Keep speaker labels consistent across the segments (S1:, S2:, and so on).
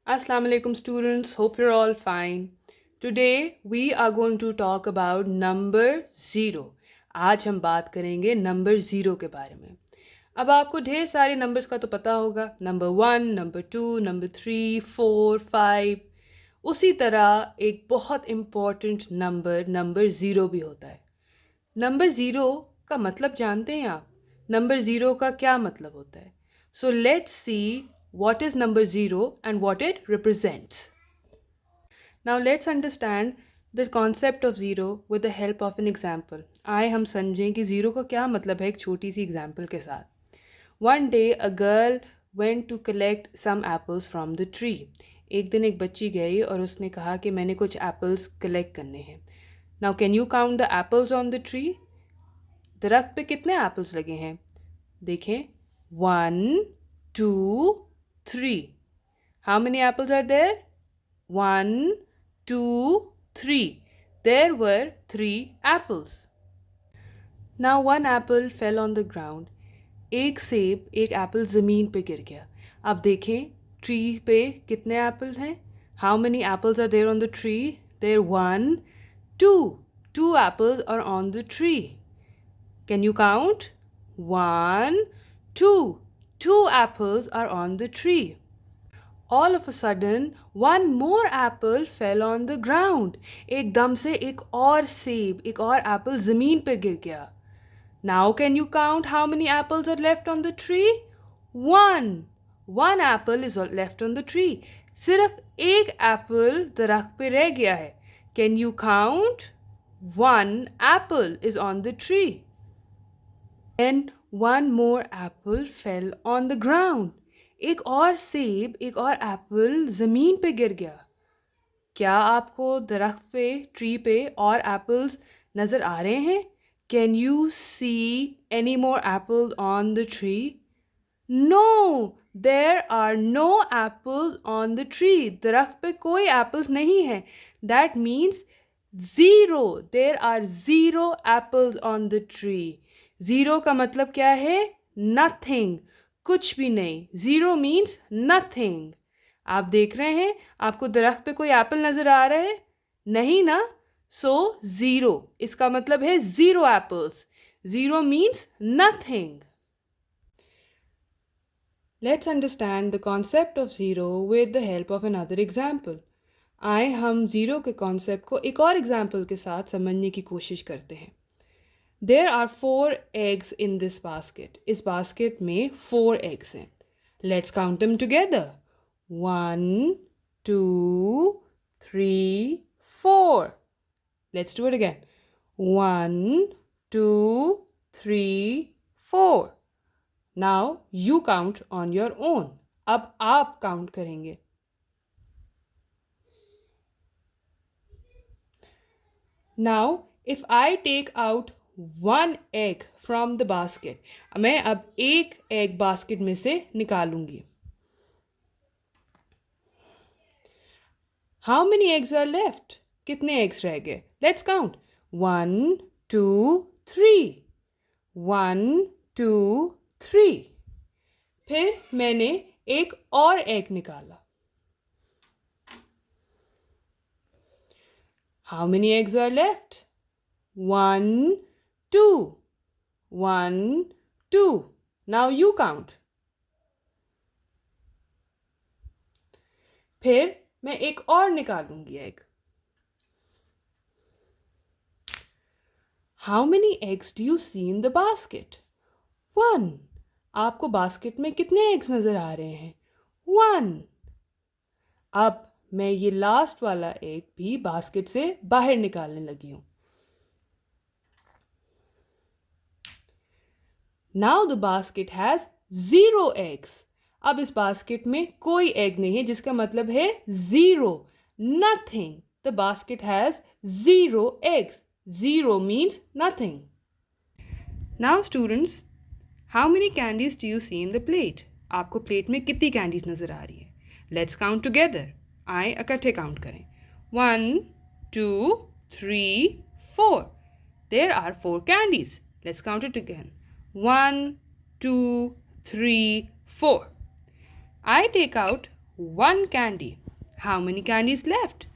S1: Assalamu alaikum students, hope you're all fine. Today we are going to talk about number 0. आज हम बात करेंगे number 0 के बारे में. अब आपको ढेर सारे नंबर्स का तो पता होगा, नंबर 1, नंबर 2, नंबर 3, 4, 5. उसी तरह एक बहुत इम्पॉर्टेंट नंबर 0 भी होता है. नंबर 0 का मतलब जानते हैं आप? नंबर 0 का क्या मतलब होता है? So let's see what is number 0 and what it represents. Now let's understand the concept of 0 with the help of an example. आए हम समझें कि 0 का क्या मतलब है एक छोटी सी एग्जाम्पल के साथ. One day a girl went to collect some apples from the tree. एक दिन एक बच्ची गई और उसने कहा कि मैंने कुछ एप्पल्स कलेक्ट करने हैं. Now can you count the apples on the tree? दरख्त पे कितने एप्पल्स लगे हैं? देखें, 1, 2, 3. How many apples are there? 1, 2, 3. There were 3 apples. Now one apple fell on the ground. एक सेब, एक एप्पल ज़मीन पे गिर गया. अब देखें ट्री पे कितने एप्पल हैं? How many apples are there on the tree? There 1, 2. 2 apples are on the tree. Can you count? 1, 2. 2 apples are on the tree. All of a sudden, one more apple fell on the ground. एकदम से एक और सेब, एक और Apple ज़मीन पर गिर गया. Now can you count how many apples are left on the tree? 1. 1 apple is left on the tree. सिर्फ एक एप्पल दरख्त पे रह गया है. Can you count? 1 apple is on the tree. Then one more apple fell on the ground. एक और सेब, एक और एप्पल ज़मीन पे गिर गया. क्या आपको दरख्त पे, ट्री पे और एप्पल्स नज़र आ रहे हैं? Can you see any more apples on the tree? No, there are no apples on the tree. दरख्त पे कोई एप्पल्स नहीं है. That means 0. There are 0 apples on the tree. 0 का मतलब क्या है? Nothing. कुछ भी नहीं. 0 means nothing. आप देख रहे हैं, आपको दरख्त पे कोई एप्पल नज़र आ रहा है? नहीं ना? So 0. इसका मतलब है 0 apples. 0 means nothing. Let's understand the concept of 0 with the help of another example. आए हम 0 के कॉन्सेप्ट को एक और एग्जाम्पल के साथ समझने की कोशिश करते हैं. There are 4 eggs in this basket. इस बास्केट में 4 eggs हैं. Let's count them together. 1, 2, 3, 4. Let's do it again. 1, 2, 3, 4. Now you count on your own. अब आप काउंट करेंगे. Now if I take out 1 egg from the basket, मैं अब एक egg basket में से निकालूंगी. How many eggs are left? कितने eggs रह गए? Let's count. 1, 2, 3. 1, 2, 3. फिर मैंने एक और एग निकाला. How many eggs are left? 1, 2. 1, 2. Now you count. फिर मैं एक और निकालूंगी egg. How many eggs do you see in the basket? 1. आपको बास्केट में कितने एग्स नज़र आ रहे हैं? 1. अब मैं ये लास्ट वाला एग भी बास्केट से बाहर निकालने लगी हूँ. Now the basket has 0 eggs. अब इस बास्केट में कोई एग नहीं है, जिसका मतलब है 0. Nothing. The basket has 0 eggs. 0 means nothing. Now students, how many candies do you see in the plate? आपको प्लेट में कितनी कैंडीज नज़र आ रही है? Let's count together. आए इकट्ठे काउंट करें. 1, 2, 3, 4. There are 4 candies. Let's count it again. 1, 2, 3, 4. I take out one candy. How many candies left?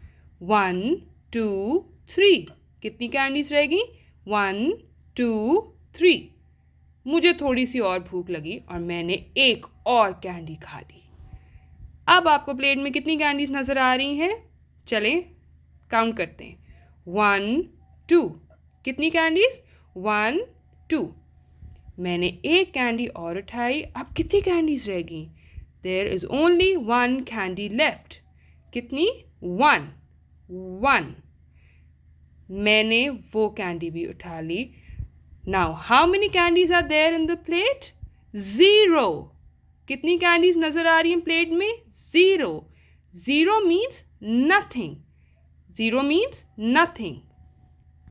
S1: 1, 2, 3. कितनी कैंडीज रहेगी? 1, 2, 3. मुझे थोड़ी सी और भूख लगी और मैंने एक और कैंडी खा ली। अब आपको प्लेट में कितनी कैंडीज नज़र आ रही हैं? चलें काउंट करते हैं। 1, 2. कितनी कैंडीज? 1, 2. मैंने एक कैंडी और उठाई। अब कितनी कैंडीज रह गई? There is only 1 candy left. कितनी? 1. मैंने वो कैंडी भी उठा ली। Now how many candies are there in the plate? 0. कितनी कैंडीज नज़र आ रही हैं प्लेट में? 0. 0 मीन्स नथिंग. 0 means nothing.